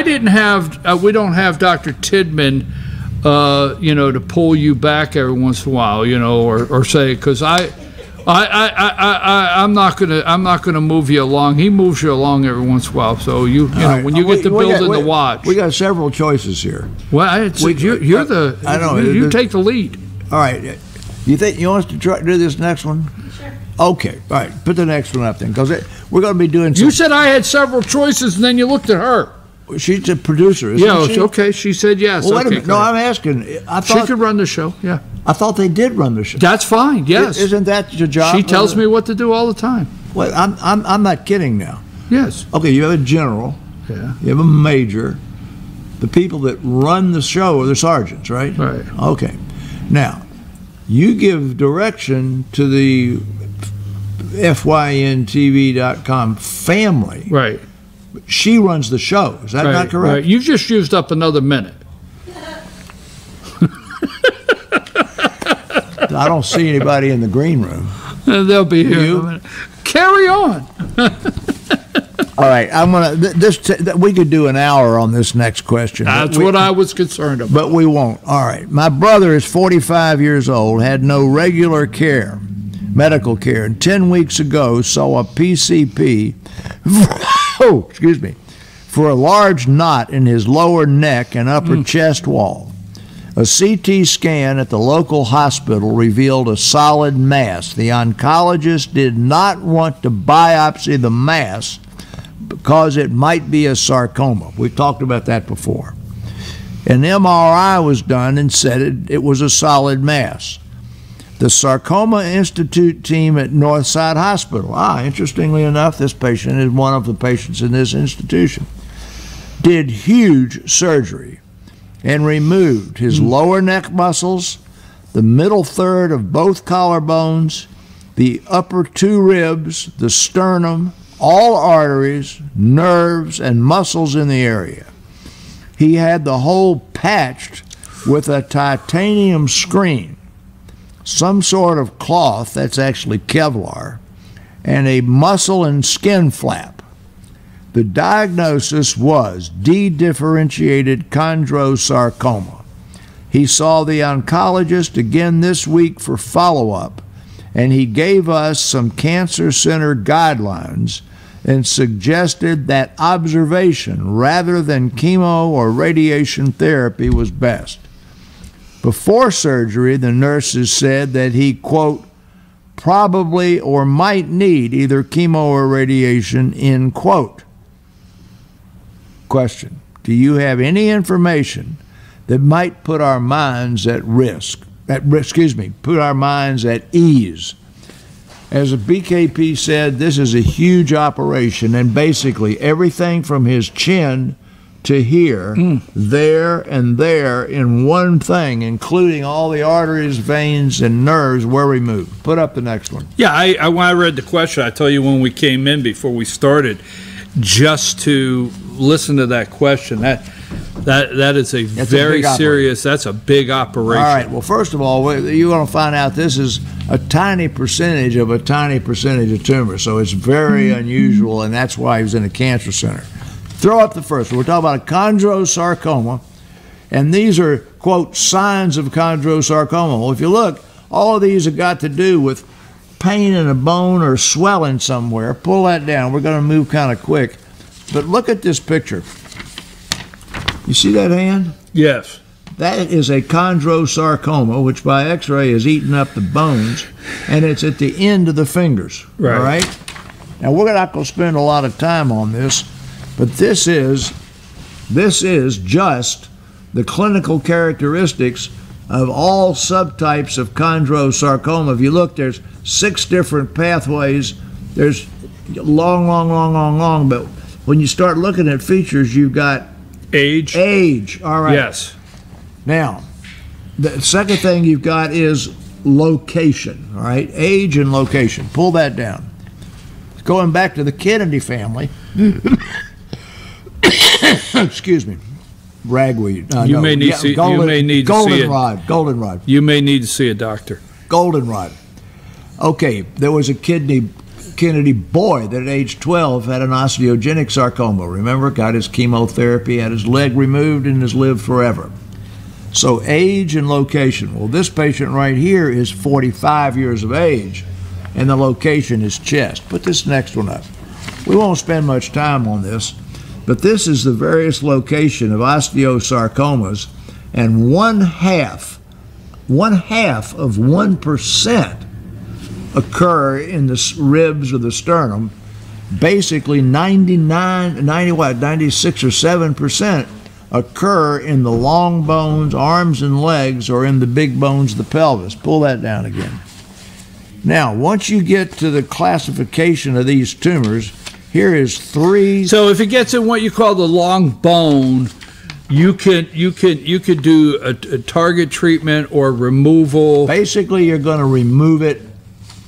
didn't have, we don't have Dr. Tidman, you know, to pull you back every once in a while, you know, or say, because I'm not gonna move you along. He moves you along every once in a while. So you know, right. When you get the building to watch, we got several choices here. Well, you're the. I know you take the lead. All right. You think you want us to try to do this next one? Sure. Okay. All right. Put the next one up then, because we're going to be doing. You said I had several choices, and then you looked at her. She's a producer, isn't she? Okay. She said yes. Well, wait a okay, minute. No, I'm asking. I thought she could run the show. Yeah. I thought they did run the show. That's fine. Yes. Isn't that your job? She tells me what to do all the time. Well, I'm not kidding now. Yes. Okay. You have a general. Yeah. You have a major. The people that run the show are the sergeants, right? Right. Okay. Now, you give direction to the FYNTV.com family. Right. She runs the show. Is that not correct? Right. You just used up another minute. I don't see anybody in the green room. They'll be here in a minute. Carry on. All right, I'm gonna. We could do an hour on this next question. That's what I was concerned about. But we won't. All right. My brother is 45 years old, had no regular care, medical care, and 10 weeks ago saw a PCP. Excuse me, for a large knot in his lower neck and upper chest wall. A CT scan at the local hospital revealed a solid mass. The oncologist did not want to biopsy the mass because it might be a sarcoma. We've talked about that before. An MRI was done and said it was a solid mass. The Sarcoma Institute team at Northside Hospital, interestingly enough, this patient is one of the patients in this institution, did huge surgery and removed his lower neck muscles, the middle third of both collarbones, the upper two ribs, the sternum, all arteries, nerves, and muscles in the area. He had the hole patched with a titanium screen, some sort of cloth, that's actually Kevlar, and a muscle and skin flap. The diagnosis was dedifferentiated chondrosarcoma. He saw the oncologist again this week for follow-up, and he gave us some cancer center guidelines and suggested that observation rather than chemo or radiation therapy was best. Before surgery, the nurses said that he, quote, probably or might need either chemo or radiation, end quote. Question: do you have any information that might put our minds at risk? Put our minds at ease. As a BKP said, this is a huge operation, and basically everything from his chin to here, there, and there in one thing, including all the arteries, veins, and nerves were removed. Put up the next one. Yeah, when I read the question, I tell you when we came in before we started, just to listen to that question, that is that's very serious. That's a big operation. All right. Well, first of all, you're going to find out this is a tiny percentage of a tiny percentage of tumor, so it's very unusual, and that's why he was in a cancer center. Throw up the first one. We're talking about a chondrosarcoma, and these are, quote, signs of chondrosarcoma. Well, if you look, all of these have got to do with pain in a bone or swelling somewhere. Pull that down. We're going to move kind of quick. But look at this picture. You see that hand? Yes. That is a chondrosarcoma, which by x-ray is eating up the bones, and it's at the end of the fingers. Right. All right? Now, we're not going to spend a lot of time on this, but this is just the clinical characteristics of all subtypes of chondrosarcoma. If you look, there's 6 different pathways. There's long, but when you start looking at features, you've got age. All right. Yes. Now, the second thing you've got is location. All right, age and location. Pull that down. Going back to the Kennedy family. Excuse me. Ragweed. You may need to see Goldenrod. You may need to see a doctor. Goldenrod. Okay, there was a kidney Kennedy boy that at age 12 had an osteogenic sarcoma. Remember, got his chemotherapy, had his leg removed, and has lived forever. So age and location. Well, this patient right here is 45 years of age, and the location is chest. Put this next one up. We won't spend much time on this, but this is the various location of osteosarcomas, and one half of 1% occur in the ribs or the sternum. Basically 96 or 7% occur in the long bones, arms and legs, or in the big bones of the pelvis. Pull that down again. Now, once you get to the classification of these tumors, here is 3. So if it gets in what you call the long bone, you could do a target treatment or removal. Basically, you're going to remove it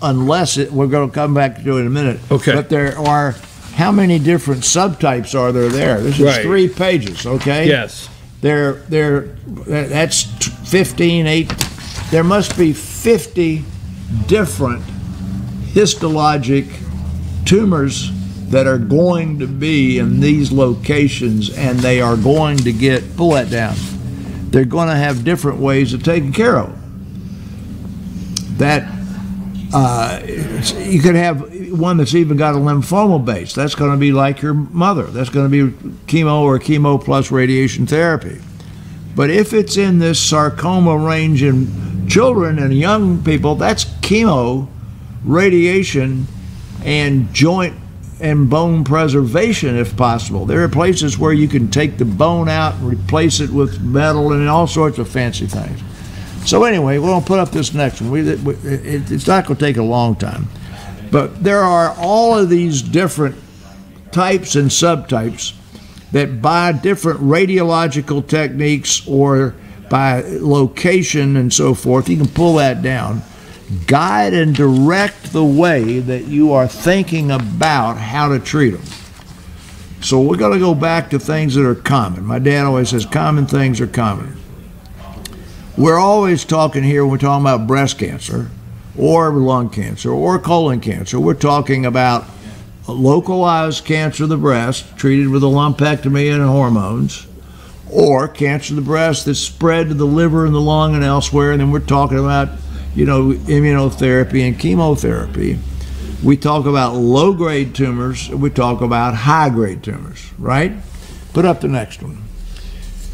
unless we're going to come back to it in a minute. Okay. But there are, how many different subtypes are there? This is right. 3 pages, okay? Yes. That's 15, 8. There must be 50 different histologic tumors that are going to be in these locations, and they are going to get, pull that down, they're going to have different ways of taking care of them. That you could have one that's even got a lymphoma base. That's going to be like your mother. That's going to be chemo or chemo plus radiation therapy. But if it's in this sarcoma range in children and young people, that's chemo, radiation, and joint and bone preservation if possible. There are places where you can take the bone out and replace it with metal and all sorts of fancy things. So anyway, we're going to put up this next one. It's not going to take a long time. But there are all of these different types and subtypes that by different radiological techniques or by location and so forth, you can pull that down, guide and direct the way that you are thinking about how to treat them. So we're going to go back to things that are common. My dad always says common things are common. We're always talking here, when we're talking about breast cancer or lung cancer or colon cancer, we're talking about localized cancer of the breast treated with a lumpectomy and hormones, or cancer of the breast that's spread to the liver and the lung and elsewhere, and then we're talking about, immunotherapy and chemotherapy. We talk about low-grade tumors, we talk about high-grade tumors, right? Put up the next one.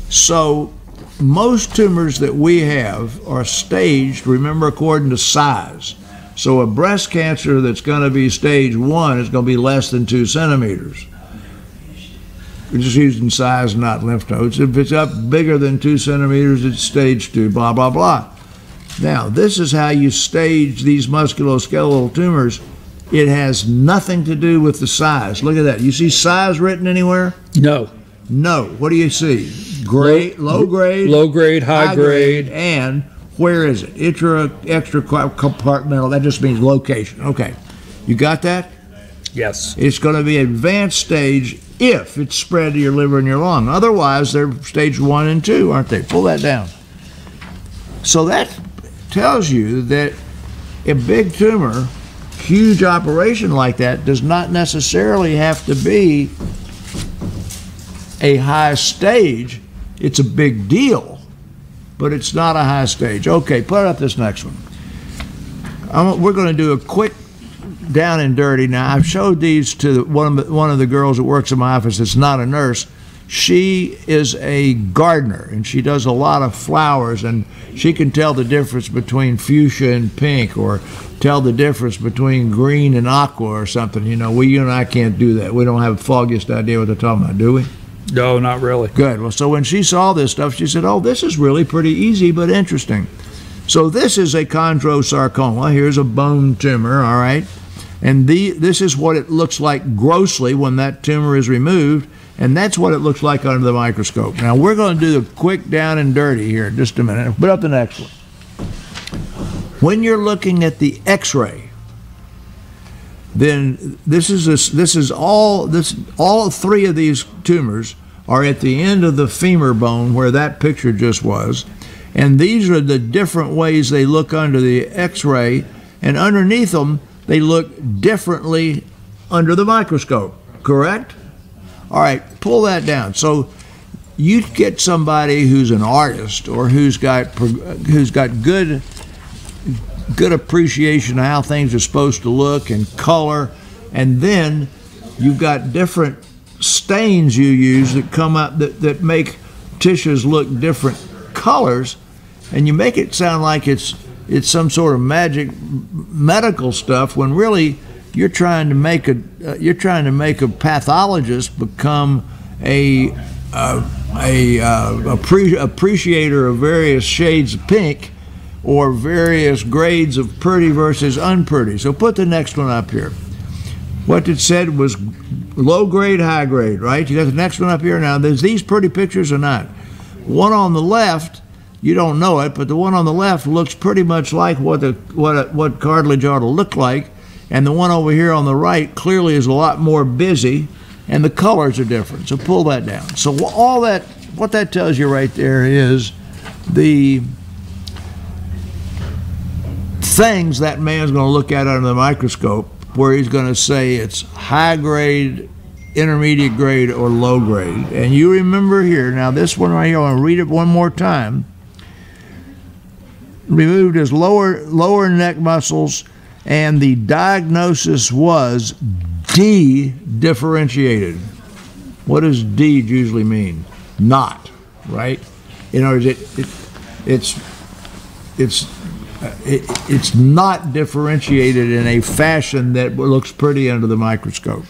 So most tumors that we have are staged, remember, according to size. So a breast cancer that's going to be stage 1 is going to be less than 2 centimeters. We're just using size, not lymph nodes. If it's up bigger than 2 centimeters, it's stage 2, blah, blah, blah. Now, this is how you stage these musculoskeletal tumors. It has nothing to do with the size. Look at that. You see size written anywhere? No. No. What do you see? Low grade, high grade, and where is it? Extra compartmental. That just means location. Okay. You got that? Yes. It's going to be advanced stage if it's spread to your liver and your lung. Otherwise, they're stage 1 and 2, aren't they? Pull that down. So that tells you that a big tumor, huge operation like that, does not necessarily have to be a high stage. It's a big deal, but it's not a high stage. Okay, put up this next one. We're going to do a quick down and dirty. Now, I've showed these to one of the girls that works in my office that's not a nurse. She is a gardener, and she does a lot of flowers, and she can tell the difference between fuchsia and pink, or tell the difference between green and aqua or something. You and I can't do that. We don't have the foggiest idea what they're talking about, do we? No, not really. Good. Well, so when she saw this stuff, she said, oh, this is really pretty easy but interesting. So this is a chondrosarcoma. Here's a bone tumor, all right? And this is what it looks like grossly when that tumor is removed, and that's what it looks like under the microscope. Now, we're going to do the quick down and dirty here in just a minute. Put up the next one. When you're looking at the X-ray, then all 3 of these tumors are at the end of the femur bone where that picture just was, and these are the different ways they look under the X-ray, and underneath them they look differently under the microscope, correct? All right, pull that down. So you get somebody who's an artist or who's got good appreciation of how things are supposed to look and color, and then you've got different stains you use that come up that make tissues look different colors, and you make it sound like it's some sort of magic medical stuff when really you're trying to make a pathologist become a appreciator of various shades of pink or various grades of pretty versus unpretty. So put the next one up here. What it said was low grade, high grade, right? You got the next one up here now. There's these pretty pictures or not? One on the left, you don't know it, but the one on the left looks pretty much like what cartilage ought to look like, and the one over here on the right clearly is a lot more busy, and the colors are different. So pull that down. So what that tells you right there is the things that man's going to look at under the microscope, where he's going to say it's high grade, intermediate grade, or low grade. And you remember here, now this one right here, I want to read it one more time. Removed his lower neck muscles, and the diagnosis was dedifferentiated. What does D usually mean? Not, right? In other words, it's not differentiated in a fashion that looks pretty under the microscope.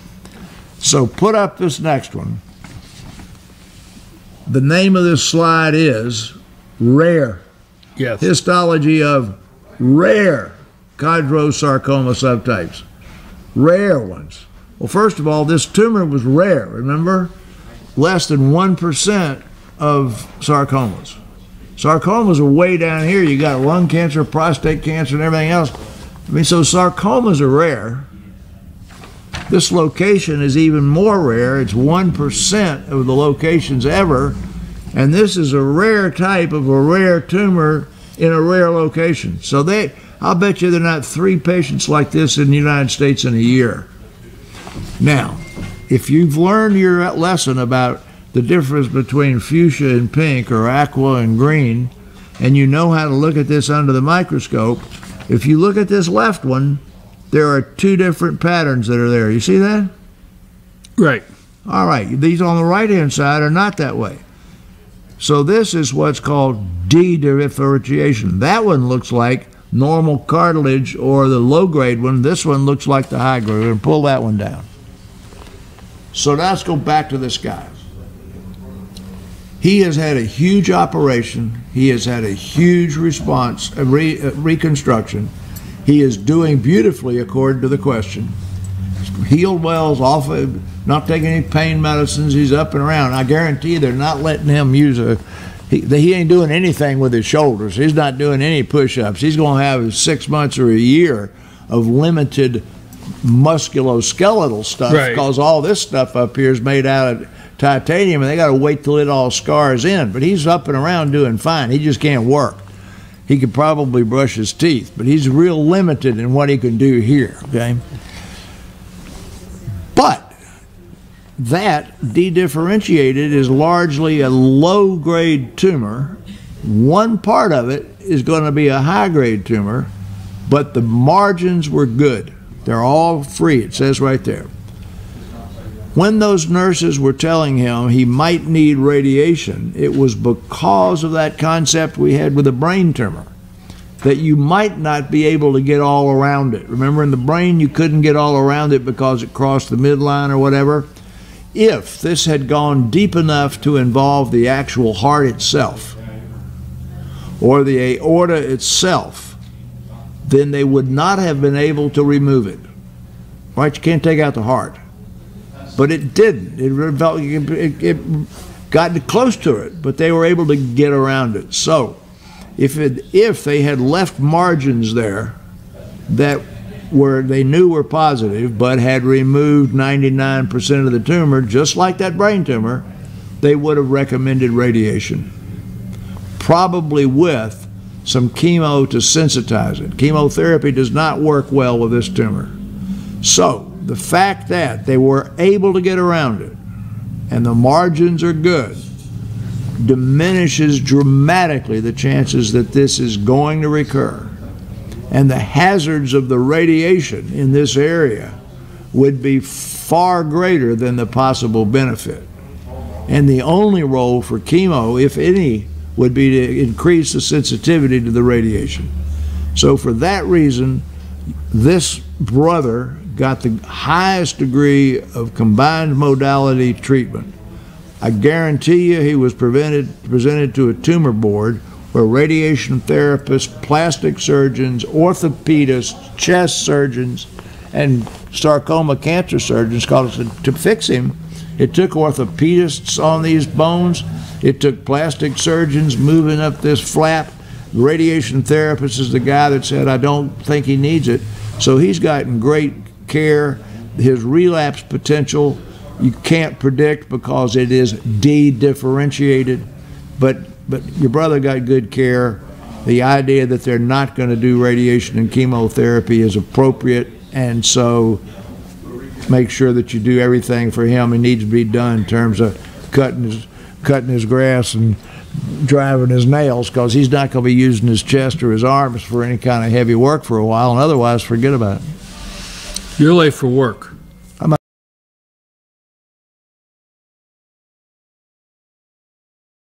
So put up this next one. The name of this slide is rare. Yes. Histology of rare chondrosarcoma subtypes. Rare ones. Well, first of all, this tumor was rare, remember? Less than 1% of sarcomas. Sarcomas are way down here. You got lung cancer, prostate cancer, and everything else. I mean, so sarcomas are rare. This location is even more rare. It's 1% of the locations ever. And this is a rare type of a rare tumor in a rare location. So I'll bet you there are not 3 patients like this in the United States in a year. Now, if you've learned your lesson about the difference between fuchsia and pink or aqua and green, and you know how to look at this under the microscope, if you look at this left one, there are 2 different patterns that are there. You see that? Right. All right. These on the right-hand side are not that way. So this is what's called dedifferentiation. That one looks like normal cartilage or the low-grade one. This one looks like the high-grade. We're going to pull that one down. So now let's go back to this guy. He has had a huge operation. He has had a huge response, reconstruction. He is doing beautifully according to the question. Healed well, off, not taking any pain medicines. He's up and around. I guarantee they're not letting him use he ain't doing anything with his shoulders. He's not doing any push-ups. He's going to have 6 months or a year of limited musculoskeletal stuff, right, because all this stuff up here is made out of titanium, and they got to wait till it all scars in. But he's up and around doing fine. He just can't work. He could probably brush his teeth, but he's real limited in what he can do here, okay? But that dedifferentiated is largely a low-grade tumor. One part of it is going to be a high-grade tumor, but the margins were good. They're all free, it says right there. When those nurses were telling him he might need radiation, it was because of that concept we had with a brain tumor, that you might not be able to get all around it. Remember, in the brain, you couldn't get all around it because it crossed the midline or whatever. If this had gone deep enough to involve the actual heart itself or the aorta itself, then they would not have been able to remove it. Right? You can't take out the heart. But it didn't. It got close to it, but they were able to get around it. So if they had left margins there that they knew were positive, but had removed 99% of the tumor, just like that brain tumor, they would have recommended radiation, probably with some chemo to sensitize it. Chemotherapy does not work well with this tumor. So the fact that they were able to get around it and the margins are good diminishes dramatically the chances that this is going to recur. And the hazards of the radiation in this area would be far greater than the possible benefit. And the only role for chemo, if any, would be to increase the sensitivity to the radiation. So for that reason, this brother got the highest degree of combined modality treatment. I guarantee you he was presented to a tumor board where radiation therapists, plastic surgeons, orthopedists, chest surgeons, and sarcoma cancer surgeons, because to fix him, it took orthopedists on these bones, it took plastic surgeons moving up this flap. The radiation therapist is the guy that said, I don't think he needs it. So he's gotten great care. His relapse potential you can't predict because it is dedifferentiated, but your brother got good care. The idea that they're not going to do radiation and chemotherapy is appropriate, and so make sure that you do everything for him it needs to be done in terms of cutting his grass and driving his nails, because he's not going to be using his chest or his arms for any kind of heavy work for a while, and otherwise forget about it. You're late for work.